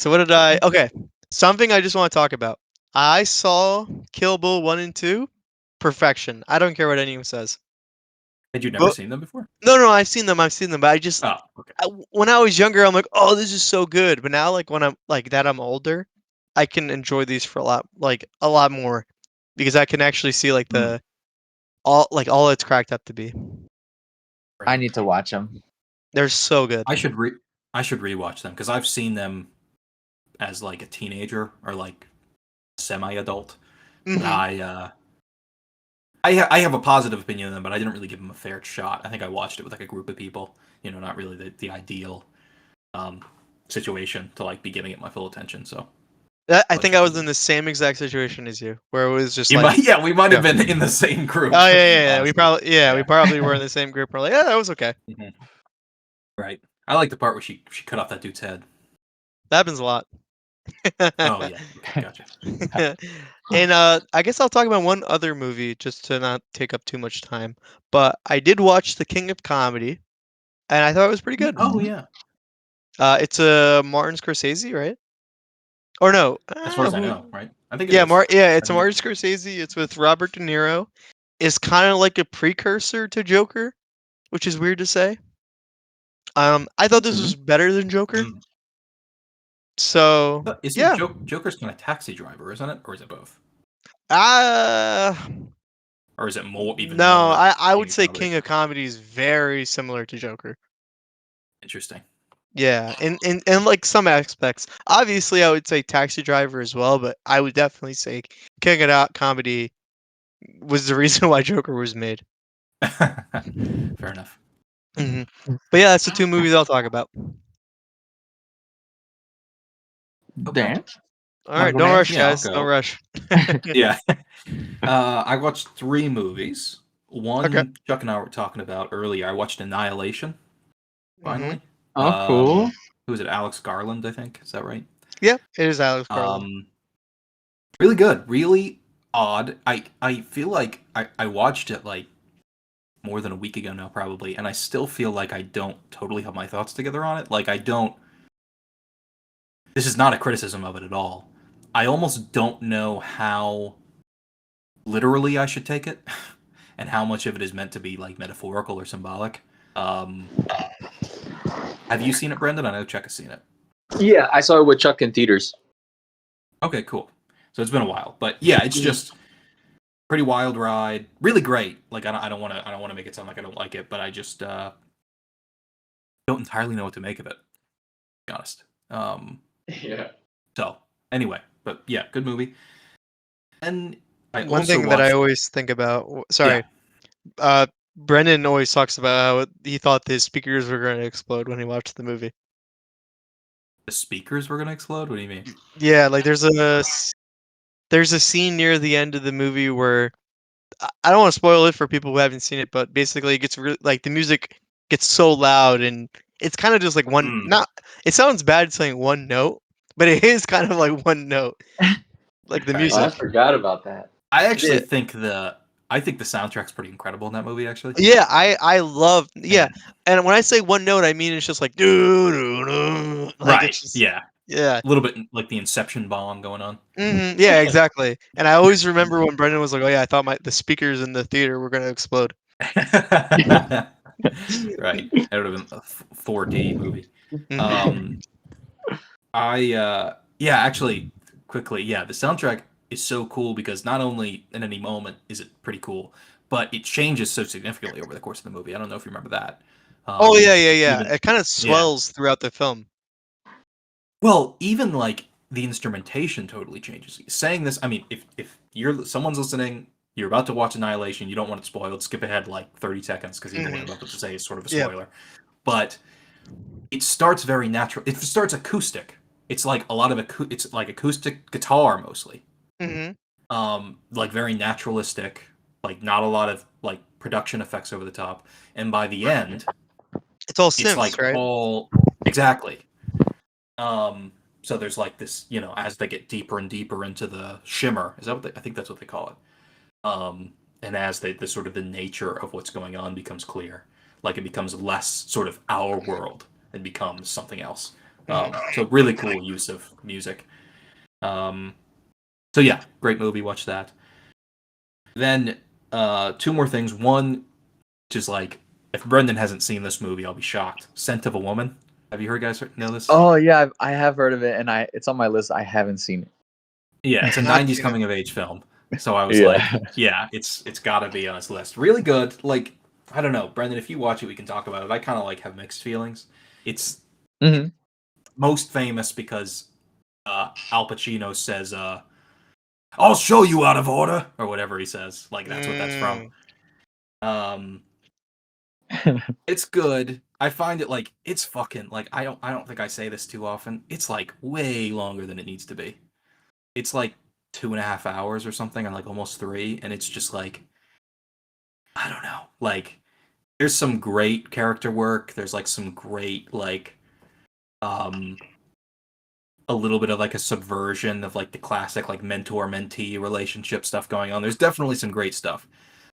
what did I? Okay, something I just want to talk about. I saw Kill Bill 1 and 2, perfection. I don't care what anyone says. Had you never But seen them before? no, I've seen them. But I just Oh, okay. when I was younger, I'm like, oh, this is so good. But now, like when I'm like that, I'm older. I can enjoy these for a lot more, because I can actually see like Mm. all it's cracked up to be. I need to watch them. They're so good. I should rewatch them because I've seen them as like a teenager or like semi-adult. But Mhm. I have a positive opinion of them, but I didn't really give them a fair shot. I think I watched it with like a group of people, not really the ideal situation to like be giving it my full attention. So I think I was in the same exact situation as you, where it was just like, we might have yeah. been in the same group. Oh yeah. We honestly. probably were in the same group. We're like, yeah, that was okay. Mhm. Right. I like the part where she cut off that dude's head. That happens a lot. Oh yeah. Okay, gotcha. And I guess I'll talk about one other movie just to not take up too much time. But I did watch The King of Comedy, and I thought it was pretty good. Oh yeah. It's a Martin Scorsese, right? Or no? As far as I Who? know, right? I think it Yeah, is. I It's a think Martin Scorsese. It's with Robert De Niro. It's kind of like a precursor to Joker, which is weird to say. I thought this was better than Joker. Mm. So But isn't yeah. Joker's kind of Taxi Driver, isn't it? Or is it both? Uh Or is it even no, more I King would of say Comedy? King of Comedy is very similar to Joker. Interesting. Yeah, in like some aspects. Obviously, I would say Taxi Driver as well, but I would definitely say King of Comedy was the reason why Joker was made. Fair enough. But yeah, that's the two movies I'll talk about. Okay. Dan? All right, Uncle don't Dan? rush, Yeah, I'll guys. Don't go. rush. Yeah. I watched 3 movies. Okay. One Chuck and I were talking about earlier. I watched Annihilation. Finally. Oh, cool. Who is it? Alex Garland, I think. Is that right? Yeah, it is Alex Garland. Really good. Really odd. I feel like I watched it like more than a week ago now, probably, and I still feel like I don't totally have my thoughts together on it. Like I don't. This is not a criticism of it at all. I almost don't know how literally I should take it, and how much of it is meant to be like metaphorical or symbolic. Have you seen it, Brendan? I know Chuck has seen it. Yeah, I saw it with Chuck in theaters. Okay, cool. So it's been a while, but yeah, it's just pretty wild ride. Really great. Like I don't want to make it sound like I don't like it, but I just don't entirely know what to make of it. To be honest. Yeah. So anyway, but yeah, good movie. And I One also thing that I watched. always think about, sorry, Yeah. Brendan always talks about how he thought the speakers were going to explode when he watched the movie. The speakers were gonna explode. What do you mean? Yeah, like there's a scene near the end of the movie where I don't want to spoil it for people who haven't seen it, but basically it gets like the music gets so loud and it's kind of just like one Mm. not it sounds bad saying one note, but it is kind of like one note, like the Right. Oh, I music. forgot about that. I actually Yeah, think the soundtrack's pretty incredible in that movie. Actually. yeah, I love And and when I say one note, I mean it's just like doo, doo, doo, like right. it's just Yeah. yeah. A little bit like the Inception bomb going on. Yeah, exactly. And I always remember when Brendan was like, "Oh yeah, I thought the speakers in the theater were gonna explode." Right. That would have been a 4D movie. Um, yeah, actually, quickly, yeah, the soundtrack is so cool because not only in any moment is it pretty cool, but it changes so significantly over the course of the movie. I don't know if you remember that. Oh yeah. Even It kind of yeah. swells throughout the film. Well, even like the instrumentation totally changes. Saying this, I mean, if you're someone's listening, you're about to watch Annihilation, you don't want it spoiled, skip ahead like 30 seconds because even what I'm about to say is sort of a Yeah. spoiler. But it starts very natural. It starts acoustic. It's like a lot of it's like acoustic guitar mostly. Like very naturalistic, like not a lot of like production effects over the top. And by the end, It's all it's like synths, right? all exactly. So there's like this, as they get deeper and deeper into the shimmer, is that what I think that's what they call it. And as the sort of the nature of what's going on becomes clear, like it becomes less sort of our world and becomes something else. So really cool use of music. So yeah, great movie. Watch that. Then 2 more things. One, which is like, if Brendan hasn't seen this movie, I'll be shocked. Scent of a Woman. Have you guys know this? Oh yeah, I have heard of it, and it's on my list. I haven't seen it. Yeah, it's a Not 90s seen it. coming of age film. So I was Yeah. like, yeah, it's got to be on his list. Really good. Like, I don't know, Brendan, if you watch it, we can talk about it. I kind of like have mixed feelings. It's most famous because Al Pacino says, "I'll show you out of order," or whatever he says. Like that's what that's from. It's good. I find it like it's fucking like I don't think I say this too often. It's like way longer than it needs to be. It's like 2.5 hours or something, and like almost 3, and it's just like I don't know. Like there's some great character work. There's like some great like a little bit of like a subversion of like the classic like mentor mentee relationship stuff going on. There's definitely some great stuff.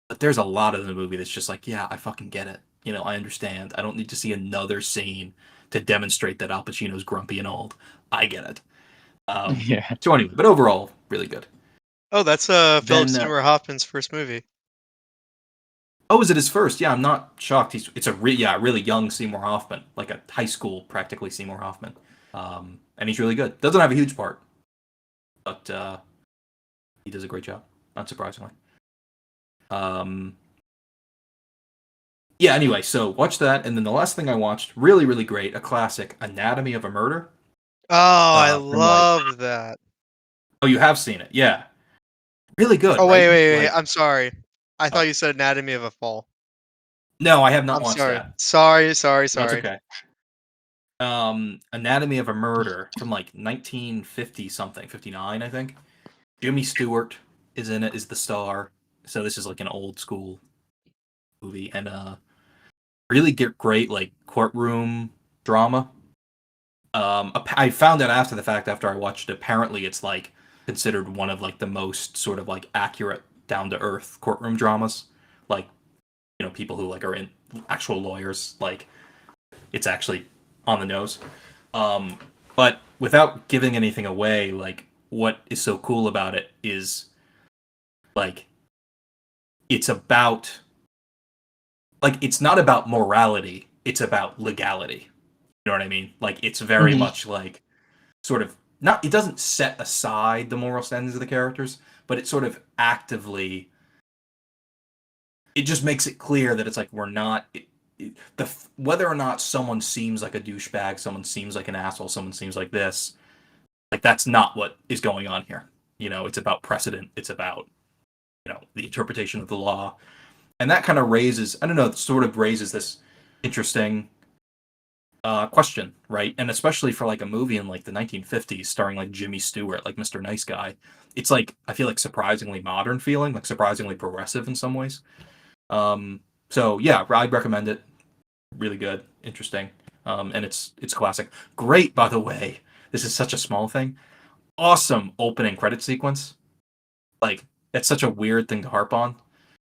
But there's a lot of the movie that's just like, yeah, I fucking get it. I understand. I don't need to see another scene to demonstrate that Al Pacino's grumpy and old. I get it. Yeah. So anyway, but overall, really good. Oh, that's Philip Then Seymour Hoffman's first movie. Oh, is it his first? Yeah, I'm not shocked. It's a really young Seymour Hoffman, like a high school practically Seymour Hoffman, and he's really good. Doesn't have a huge part, but he does a great job, not surprisingly. Um, yeah. Anyway, so watch that, and then the last thing I watched, really really great, a classic, Anatomy of a Murder. Oh, I From like, love that. oh, you have seen it, yeah, really good, Oh, right? wait. Like, I'm sorry. I thought oh you said Anatomy of a Fall. no, I have not I'm watched sorry. that. That's Sorry. okay. Anatomy of a Murder from like 1950 something, 59, I think. Jimmy Stewart is in it, is the star. So this is like an old school movie, and really great like courtroom drama. I found out after the fact, after I watched it, apparently it's like considered one of like the most sort of like accurate, down to earth courtroom dramas. Like, people who like are in actual lawyers, like it's actually on the nose. Um, but without giving anything away, like what is so cool about it is like it's about like it's not about morality, it's about legality. You know what I mean? Like it's very Mhm. much like sort of not it doesn't set aside the moral standards of the characters, but it sort of actively it just makes it clear that it's like we're not whether or not someone seems like a douchebag, someone seems like an asshole, someone seems like this, like that's not what is going on here. It's about precedent, it's about the interpretation of the law, and that kind of raises, I don't know, sort of raises this interesting question, right? And especially for like a movie in like the 1950s starring like Jimmy Stewart, like Mr. Nice Guy, it's like I feel like surprisingly modern feeling, like surprisingly progressive in some ways. um so yeah, I'd recommend it. Really good, interesting, and it's classic. Great, by the way, this is such a small thing. Awesome opening credit sequence. Like, it's such a weird thing to harp on,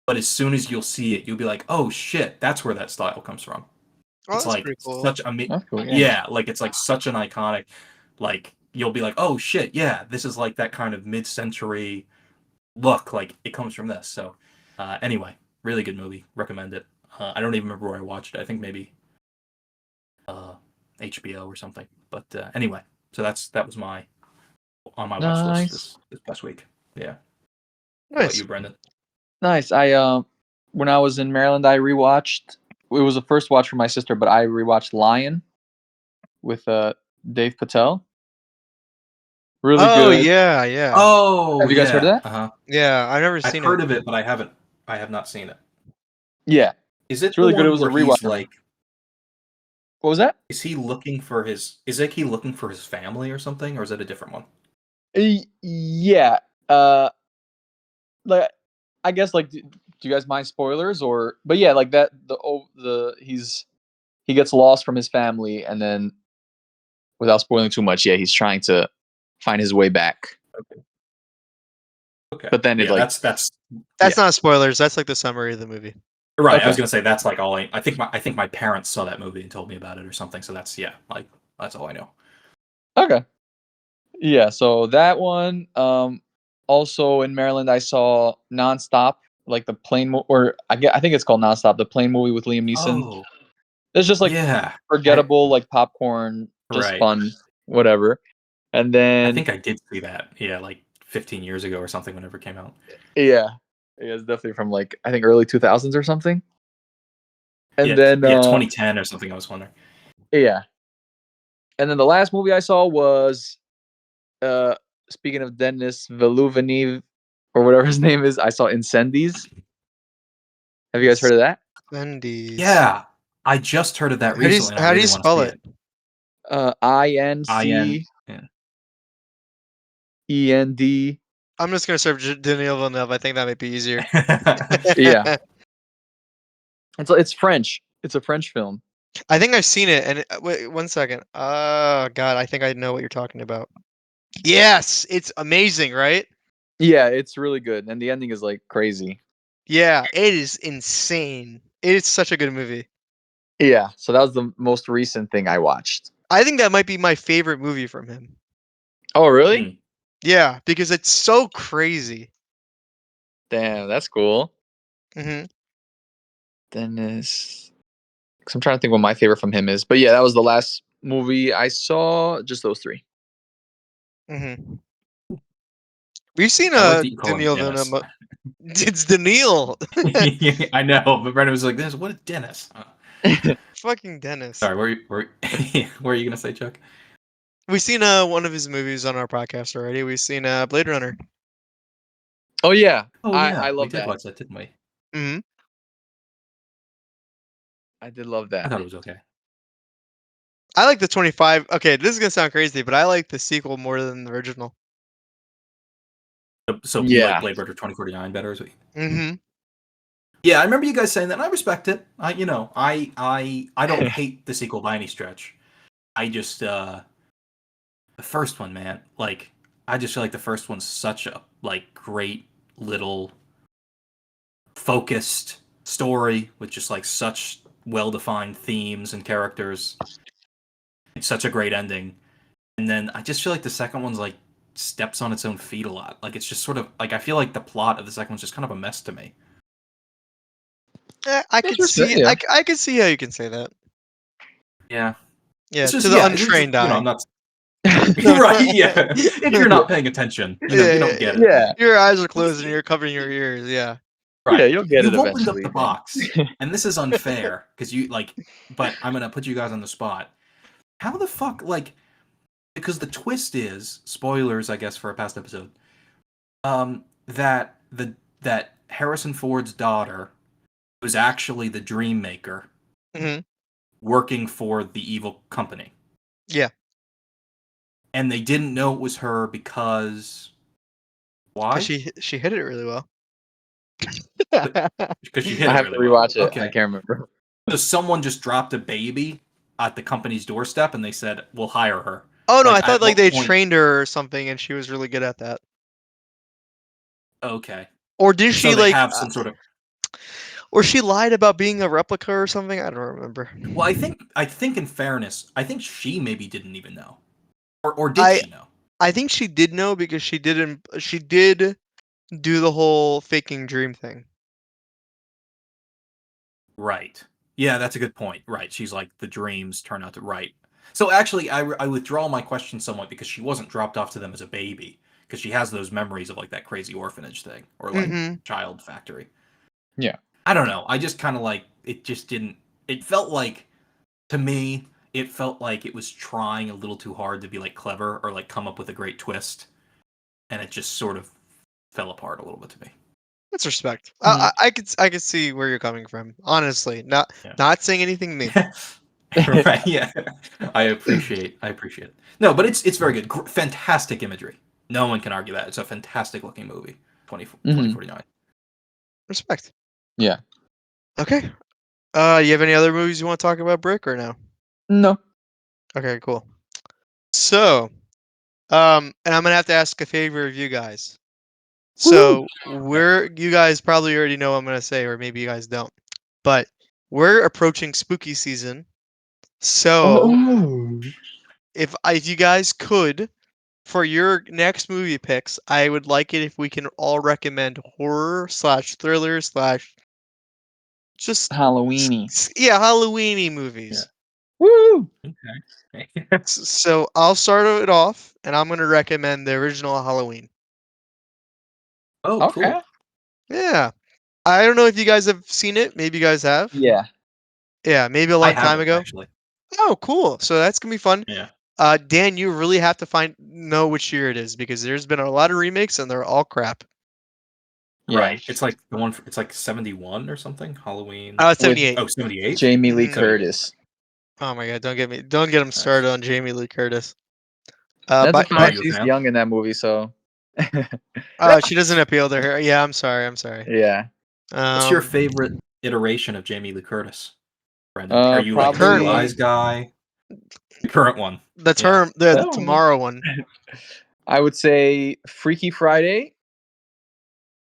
but as soon as you'll see it, you'll be like, "Oh shit, that's where that style comes from." Oh, It's that's like pretty cool. such a That's cool. Yeah. yeah, like it's like such an iconic, like you'll be like, "Oh shit, yeah, this is like that kind of mid-century look, like it comes from this." So, anyway, really good movie. Recommend it. I don't even remember where I watched it. I think maybe uh HBO or something. But anyway, so that was my on my watch list Nice. this past week. Yeah. How about Nice. you, Brendan? Nice. When I was in Maryland, I rewatched. It was a first watch for my sister, but I rewatched Lion with Dave Patel. Really Oh, good. yeah. Oh Have you guys heard of yeah. that? Uh-huh. Yeah, I've never I've seen it. heard of it, but I have not seen it. Yeah, Is it it's the really good. It one was a where rewatch he's for me. like What was that? is he looking for his family or something, or is it a different one? Yeah. Uh, like I guess like do you guys mind spoilers or? But yeah, like that he gets lost from his family and then without spoiling too much, yeah, he's trying to find his way back. Okay. Okay. But then it Yeah, like that's That's yeah. not spoilers. That's like the summary of the movie. right. I Okay. was gonna say that's like all I think my parents saw that movie and told me about it or something. So that's yeah, like that's all I know. Okay. Yeah, so that one. Also in Maryland, I saw Nonstop, like the or I think it's called Nonstop, the plane movie with Liam Neeson. Oh It's just like yeah, forgettable, like popcorn, just right. fun, whatever. And I then think I did see that. Yeah, like 15 years ago or something whenever it came out. yeah, yeah, it's definitely from like I think early 2000s or something. And Yeah, then yeah, 2010 or something. I was wondering. yeah, and then the last movie I saw was uh speaking of Denis Villeneuve or whatever his name is, I saw Incendies. Have you guys heard of that? Wendy's. Yeah, I just heard of that recently, and I How do you really want to spell see it? it. IN. INCEND. Yeah. I'm just gonna search Denis Villeneuve. I think that might be easier. Yeah, it's French. It's a French film. I think I've seen it. And wait, one second. Oh God, I think I know what you're talking about. Yes, it's amazing, right? Yeah, it's really good, and the ending is like crazy. Yeah, it is insane. It is such a good movie. Yeah, so that was the most recent thing I watched. I think that might be my favorite movie from him. Oh, really? Hmm. Yeah, because it's so crazy. Damn, that's cool. Hmm Dennis. Because I'm trying to think what my favorite from him is. But yeah, that was the last movie I saw. Just those three. Mm-hmm. We've seen I like that you call him Daniil Dennis. Villeneuve. It's Daniil. I know, but Brendan was like, "This, what is Dennis?" Fucking Dennis. Sorry, what were you gonna say, Chuck? We've seen one of his movies on our podcast already. We've seen Blade Runner. Oh yeah, Oh I yeah, we love did that. watch that, didn't we? Mm-hmm. I did love I that. thought it was okay. I like the 25. Okay, this is gonna sound crazy, but I like the sequel more than the original. So you like Yeah. Blade Runner 2049 better? Is what Mm-hmm. Yeah, I remember you guys saying that, and I respect it. I don't hate the sequel by any stretch. I just the first one, man, like I just feel like the first one's such a like great little focused story with just like such well-defined themes and characters. It's such a great ending. And then I just feel like the second one's like steps on its own feet a lot. Like it's just sort of like I feel like the plot of the second one's just kind of a mess to me. I could see. Yeah. I could see how you can say that. Yeah. Yeah, It's just, to the it's just, untrained eye. I'm not right, yeah. If you're not paying attention, you don't get it. Yeah. Your eyes are closed and you're covering your ears. Yeah. Right. Yeah, you'll get You've it opened up eventually. the box, and this is unfair because you like. But I'm gonna put you guys on the spot. How the fuck, like, because the twist is spoilers, I guess, for a past episode. That Harrison Ford's daughter was actually the Dream Maker, Mm-hmm. working for the evil company. Yeah. And they didn't know it was her because why? She hit it really well. Because she hit I it have really to well. rewatch it. Okay. I can't remember. So someone just dropped a baby at the company's doorstep, and they said, "We'll hire her." Oh no, Like, I thought at like what they point- trained her or something, and she was really good at that. Okay. Or did So she they like? have some sort of. Or she lied about being a replica or something. I don't remember. Well, I think in fairness, I think she maybe didn't even know, or did she know? I think she did know because she didn't. She did do the whole faking dream thing. Right. Yeah, that's a good point. Right. She's like the dreams turn out to right. So actually, I withdraw my question somewhat because she wasn't dropped off to them as a baby because she has those memories of like that crazy orphanage thing or like Mhm. child factory. Yeah. I don't know. I just kind of like it. Just didn't. It felt like to me, it felt like it was trying a little too hard to be like clever or like come up with a great twist, and it just sort of fell apart a little bit to me. That's respect. Mhm. I could see where you're coming from. Honestly, not Yeah. not saying anything mean. Right? Yeah, I appreciate it. No, but it's very good. Fantastic imagery. No one can argue that. It's a fantastic looking movie. 2049. Respect. Yeah. Okay. You have any other movies you want to talk about, Brick, or no? No. Okay, cool. So, and I'm gonna have to ask a favor of you guys. So you guys probably already know what I'm gonna say, or maybe you guys don't. But we're approaching spooky season. So Oh. if you guys could, for your next movie picks, I would like it if we can all recommend horror / thriller / just Halloweeny. yeah, Halloweeny movies. Woo! Okay. So I'll start it off, and I'm gonna recommend the original Halloween. Oh, Okay. cool. Yeah, I don't know if you guys have seen it. Maybe you guys have. Yeah. Yeah, maybe a I long time haven't ago. actually. Oh, cool. So that's gonna be fun. Yeah. Dan, you really have to know which year it is because there's been a lot of remakes and they're all crap. Yeah. Right. It's like the one. It's like 71 or something. Halloween. It's With 78. Oh, 78. Jamie Lee Mhm. Curtis. Oh my god, don't get him started on Jamie Lee Curtis. That's a But fact. you a She's fan? young in that movie, so. she doesn't appeal to her. Yeah, I'm sorry. Yeah. What's your Um, favorite iteration of Jamie Lee Curtis, Brendan? Are you like probably- True Lies guy? The current one. the Yeah. term the Oh. tomorrow one. I would say Freaky Friday.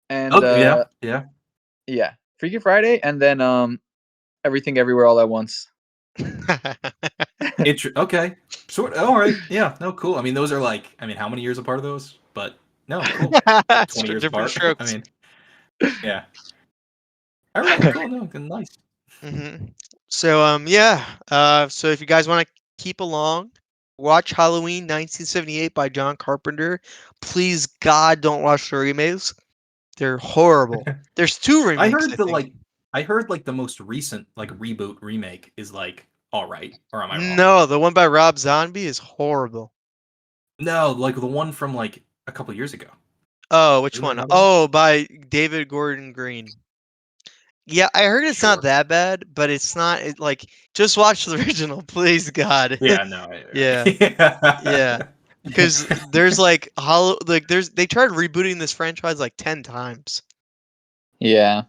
And yeah. yeah, Freaky Friday, and then Everything Everywhere All at Once. Okay. All right. Yeah. No. Cool. I mean, those are like. I mean, how many years apart are those? But no. Cool. 20 years Different apart. strokes. I mean, yeah. All right. Cool. No. Nice. So yeah. So if you guys want to keep along, watch Halloween 1978 by John Carpenter. Please God, don't watch the remakes. They're horrible. There's two I remakes, heard I the think. like I heard like the most recent like reboot remake is like all right, or am I wrong? No, the one by Rob Zombie is horrible. No, like the one from like a couple years ago. Oh, which Isn't there one? another one? Oh, by David Gordon Green. Yeah, I heard it's not Sure. that bad, but it's not like just watch the original, please God. Yeah, no. Yeah. Yeah. Yeah. Because there's like hollow like they tried rebooting this franchise like 10 times. Yeah.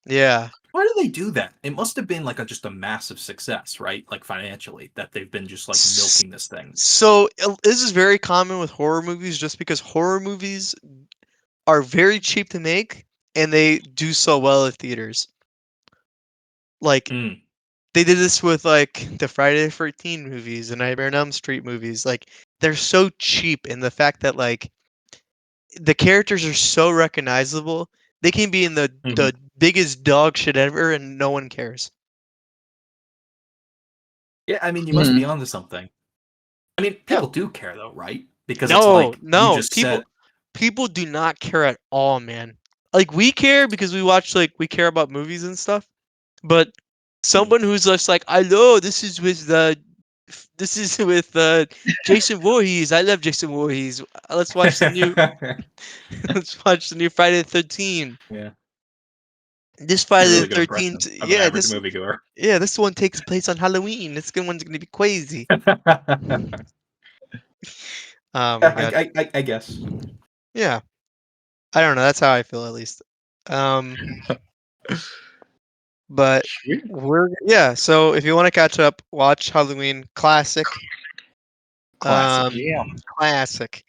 Yeah. Why do they do that? It must have been like just a massive success, right? Like financially, that they've been just like S- milking this thing. So this is very common with horror movies just because horror movies are very cheap to make and they do so well at theaters. Like Mm. they did this with like the Friday the 13th movies and Nightmare on Elm Street movies. Like they're so cheap in the fact that like the characters are so recognizable. They can be in the Mhm. the biggest dog shit ever and no one cares. Yeah, I mean, you must be Mhm. onto something. I mean, Yeah. people do care though, right? Because it's No, like you no. just People said. people do not care at all, man. Like we care because we watch like we care about movies and stuff. But Mm. someone who's just like, I know this is with this is with Jason Voorhees. I love Jason Voorhees. Let's watch the new let's watch the new Friday the 13th. Yeah, This it's a Friday the really good 13th, impression of an average moviegoer. this one takes place on Halloween. This good one's gonna be crazy. Oh my god. I guess. Yeah. I don't know. That's how I feel at least. Um, but yeah. So if you want to catch up, watch Halloween classic. Classic. Um, Yeah. classic.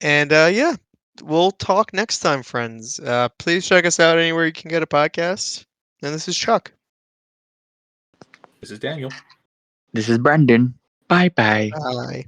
And yeah, we'll talk next time, friends. Please check us out anywhere you can get a podcast. And this is Chuck. This is Daniel. This is Brandon. Bye bye. Bye.